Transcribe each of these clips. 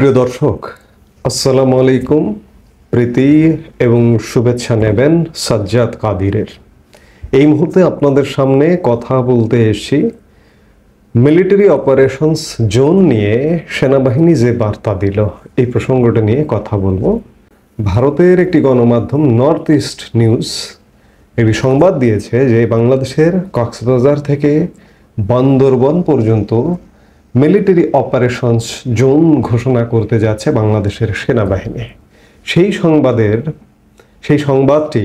প্রিয় দর্শক, আসসালামু আলাইকুম। প্রীতি এবং শুভেচ্ছা নেবেন সাজ্জাদ কাদিরের। এই মুহূর্তে আপনাদের সামনে কথা বলতে এসেছি মিলিটারি অপারেশনস জোন নিয়ে সেনাবাহিনী যে বার্তা দিল, এই প্রসঙ্গটা নিয়ে কথা বলবো। ভারতের একটি গণমাধ্যম নর্থ ইস্ট নিউজ একটি সংবাদ দিয়েছে যে বাংলাদেশের কক্সবাজার থেকে বান্দরবন পর্যন্ত মিলিটারি অপারেশনস জোন ঘোষণা করতে যাচ্ছে বাংলাদেশের সেনাবাহিনী। সেই সংবাদটি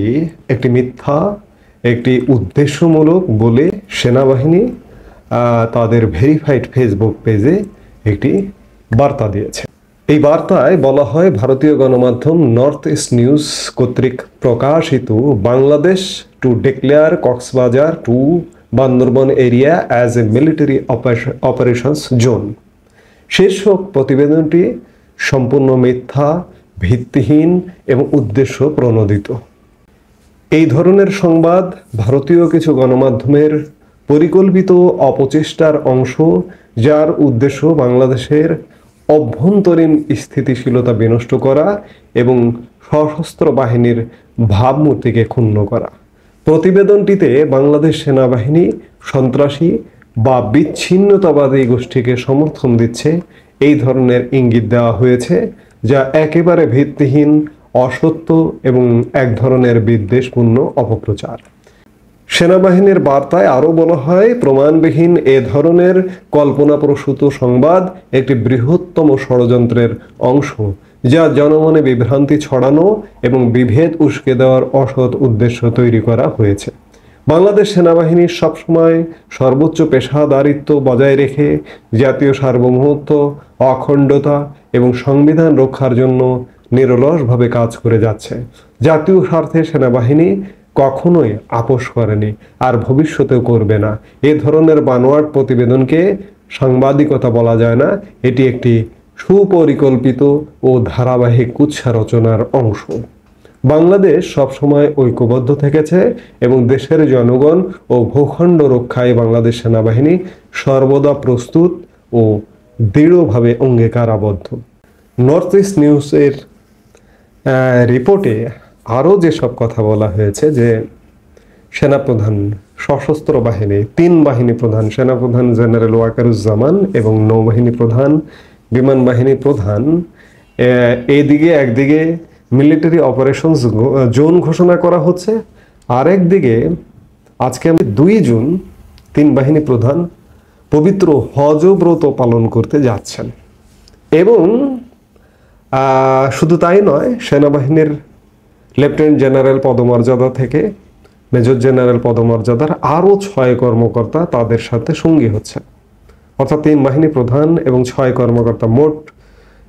একটি মিথ্যা, একটি উদ্দেশ্যমূলক বলে সেনাবাহিনী তাদের ভেরিফাইড ফেসবুক পেজে একটি বার্তা দিয়েছে। এই বার্তায় বলা হয়, ভারতীয় গণমাধ্যম নর্থ ইস্ট নিউজ কর্তৃক প্রকাশিত Bangladesh to declare Cox's Bazar to Bandarban area as a military operations zone শীর্ষক প্রতিবেদনটি সম্পূর্ণ মিথ্যা, ভিত্তিহীন এবং উদ্দেশ্য প্রণোদিত। এই ধরনের সংবাদ ভারতীয় কিছু গণমাধ্যমের পরিকল্পিত অপচেষ্টার অংশ, যার উদ্দেশ্য বাংলাদেশের অভ্যন্তরীণ স্থিতিশীলতা বিনষ্ট করা এবং সশস্ত্র বাহিনীর ভাবমূর্তিকে ক্ষুণ্ণ করা। প্রতিবেদনটিতে বাংলাদেশ সেনাবাহিনী সন্ত্রাসী বা বিচ্ছিন্নতাবাদী গোষ্ঠীকে সমর্থন দিচ্ছে এই ধরনের ইঙ্গিত দেওয়া হয়েছে, যা একেবারে ভিত্তিহীন, অসত্য এবং এক ধরনের বিদ্বেষপূর্ণ অপপ্রচার। সেনাবাহিনীর বার্তায় আরও বলা হয়, প্রমাণবিহীন এ ধরনের কল্পনাপ্রসূত সংবাদ একটি বৃহত্তম ষড়যন্ত্রের অংশ, যা জনমনে বিভ্রান্তি ছড়ানো এবং বিভেদ উস্কে দেওয়ার অসৎ উদ্দেশ্য তৈরি করা হয়েছে। বাংলাদেশ সেনাবাহিনী সবসময় সর্বোচ্চ পেশাদারিত্ব বজায় রেখে জাতীয় সার্বভৌমত্ব, অখণ্ডতা এবং সংবিধান রক্ষার জন্য নিরলসভাবে কাজ করে যাচ্ছে। জাতীয় স্বার্থে সেনাবাহিনী কখনোই আপোষ করেনি, আর ভবিষ্যতেও করবে না। এ ধরনের বানোয়াট প্রতিবেদনকে সাংবাদিকতা বলা যায় না, এটি একটি সুপরিকল্পিত ও ধারাবাহিক কুৎসা রচনার অংশ। বাংলাদেশ সবসময় ঐক্যবদ্ধ থেকেছে এবং দেশের জনগণ ও ভূখণ্ড রক্ষায় বাংলাদেশ সেনাবাহিনী সর্বদা প্রস্তুত ও দৃঢ়ভাবে অঙ্গীকারাবদ্ধ। নর্থ ইস্ট নিউজের রিপোর্টে আরও যেসব কথা বলা হয়েছে যে সেনাপ্রধান, সশস্ত্র বাহিনী, 3 বাহিনী প্রধান, সেনাপ্রধান জেনারেল ওয়াকারুজ্জামান এবং নৌবাহিনী প্রধান, বিমান বাহিনী প্রধান একদিকে মিলিটারি অপারেশনস জোন ঘোষণা করা হচ্ছে, আর একদিকে আজকে 2 জুন 3 বাহিনী প্রধান পবিত্র হজ ব্রত পালন করতে যাচ্ছেন। এবং শুধু তাই নয়, সেনাবাহিনীর লেফটেন্যান্ট জেনারেল পদমর্যাদা থেকে মেজর জেনারেল পদমর্যাদার আরও 6 কর্মকর্তা তাদের সাথে সঙ্গী হচ্ছে। অর্থাৎ 3 বাহিনী প্রধান এবং 6 কর্মকর্তা, মোট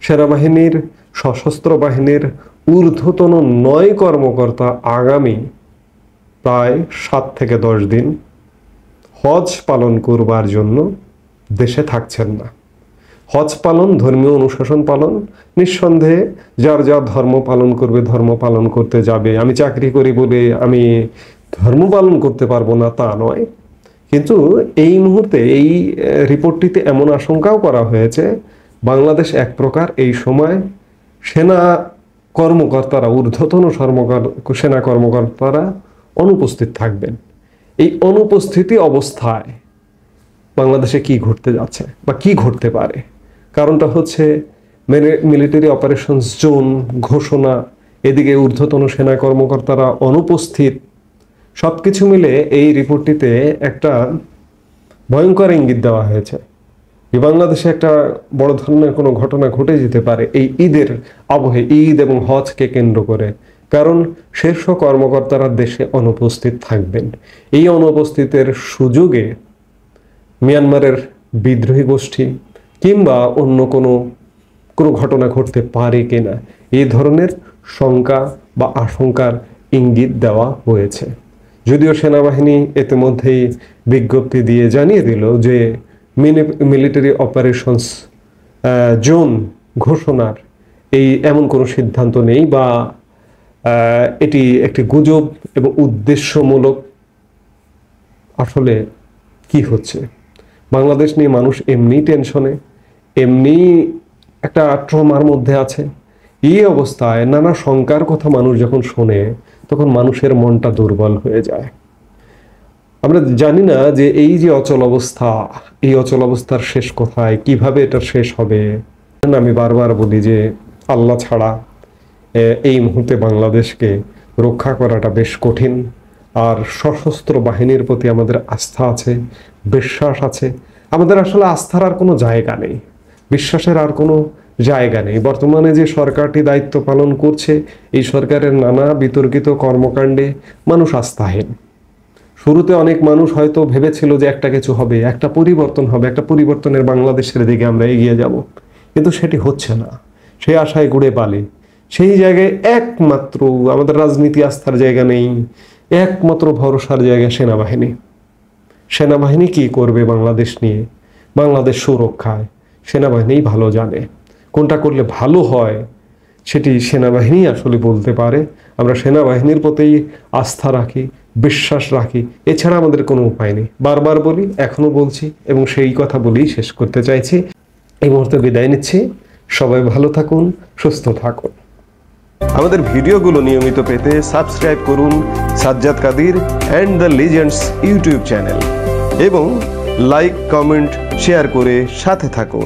সেনাবাহিনীর সশস্ত্র বাহিনীর ঊর্ধ্বতন 9 কর্মকর্তা আগামী প্রায় 7 থেকে 10 দিন হজ পালন করবার জন্য দেশে থাকছেন না। হজ পালন, ধর্মীয় অনুশাসন পালন, নিঃসন্দেহে যার যার ধর্ম পালন করবে, ধর্ম পালন করতে যাবে। আমি চাকরি করি বলে আমি ধর্ম পালন করতে পারবো না তা নয়, কিন্তু এই মুহূর্তে এই রিপোর্টটিতে এমন আশঙ্কাও করা হয়েছে, বাংলাদেশ এক প্রকার এই সময় সেনা কর্মকর্তারা, ঊর্ধ্বতন সেনা কর্মকর্তারা অনুপস্থিত থাকবেন। এই অনুপস্থিতি অবস্থায় বাংলাদেশে কি ঘটতে যাচ্ছে বা কি ঘটতে পারে, কারণটা হচ্ছে মিলিটারি অপারেশনস জোন ঘোষণা, এদিকে ঊর্ধ্বতন সেনা কর্মকর্তারা অনুপস্থিত। সবকিছু মিলে এই রিপোর্টটিতে একটা ভয়ঙ্কর ইঙ্গিত দেওয়া হয়েছে যে বাংলাদেশে একটা বড় ধরনের কোনো ঘটনা ঘটে যেতে পারে এই ঈদের আবহে, ঈদ এবং হজকে কেন্দ্র করে। কারণ শীর্ষ কর্মকর্তারা দেশে অনুপস্থিত থাকবেন। এই অনুপস্থিতের সুযোগে মিয়ানমারের বিদ্রোহী গোষ্ঠী কিংবা অন্য কোনো ঘটনা ঘটতে পারে কিনা, এই ধরনের শঙ্কা বা আশঙ্কার ইঙ্গিত দেওয়া হয়েছে। যদিও সেনাবাহিনী ইতিমধ্যেই বিজ্ঞপ্তি দিয়ে জানিয়ে দিল যে মিলিটারি অপারেশনস জোন ঘোষণার এমন কোনো সিদ্ধান্ত নেই, বা এটি একটি গুজব এবং উদ্দেশ্যমূলক। আসলে কি হচ্ছে, বাংলাদেশ নিয়ে মানুষ এমনি টেনশনে, এমনি একটা ট্রমার মধ্যে আছে। এই অবস্থায় নানা শঙ্কার কথা মানুষ যখন শোনে তখন মানুষের মনটা দুর্বল হয়ে যায়। আমরা জানি না যে এই যে অচল অবস্থা, এই অচল অবস্থার শেষ কোথায়, কিভাবে এটা শেষ হবে। আমি বারবার বলি যে আল্লাহ ছাড়া এই মুহূর্তে বাংলাদেশকে রক্ষা করাটা বেশ কঠিন। আর সশস্ত্র বাহিনীর প্রতি আমাদের আস্থা আছে, বিশ্বাস আছে। আমাদের আসলে আস্থার আর কোনো জায়গা নেই, বিশ্বাসের আর কোনো জায়গা নেই। বর্তমানে যে সরকারটি দায়িত্ব পালন করছে, এই সরকারের নানা বিতর্কিত কর্মকাণ্ডে মানুষ আস্থাহীন। শুরুতে অনেক মানুষ হয়তো ভেবেছিল যে একটা কিছু হবে, একটা পরিবর্তন হবে, একটা পরিবর্তনের বাংলাদেশের দিকে আমরা এগিয়ে যাব, কিন্তু সেটি হচ্ছে না। সেই আশায় ঘুরে পালে সেই জায়গায় একমাত্র আমাদের রাজনীতি আস্থার জায়গা নেই, একমাত্র ভরসার জায়গা সেনাবাহিনী। সেনাবাহিনী কি করবে বাংলাদেশ নিয়ে, বাংলাদেশ সুরক্ষায়? সেনাবাহিনী ভালো জানে কোনটা করলে ভালো হয়, সেটি সেনাবাহিনী আসলে বলতে পারে। আমরা সেনাবাহিনীর প্রতি আস্থা রাখি, বিশ্বাস রাখি, এছাড়া আমাদের কোনো উপায় নেই। বারবার বলি, এখনো বলছি, এবং সেই কথা বলেই শেষ করতে চাইছি। এই মুহূর্তে বিদায় নিচ্ছি। সবাই ভালো থাকুন, সুস্থ থাকুন। আমাদের ভিডিওগুলো নিয়মিত পেতে সাবস্ক্রাইব করুন Sajjad Kadir and the legends YouTube channel এবং লাইক, কমেন্ট, শেয়ার করে সাথে থাকুন।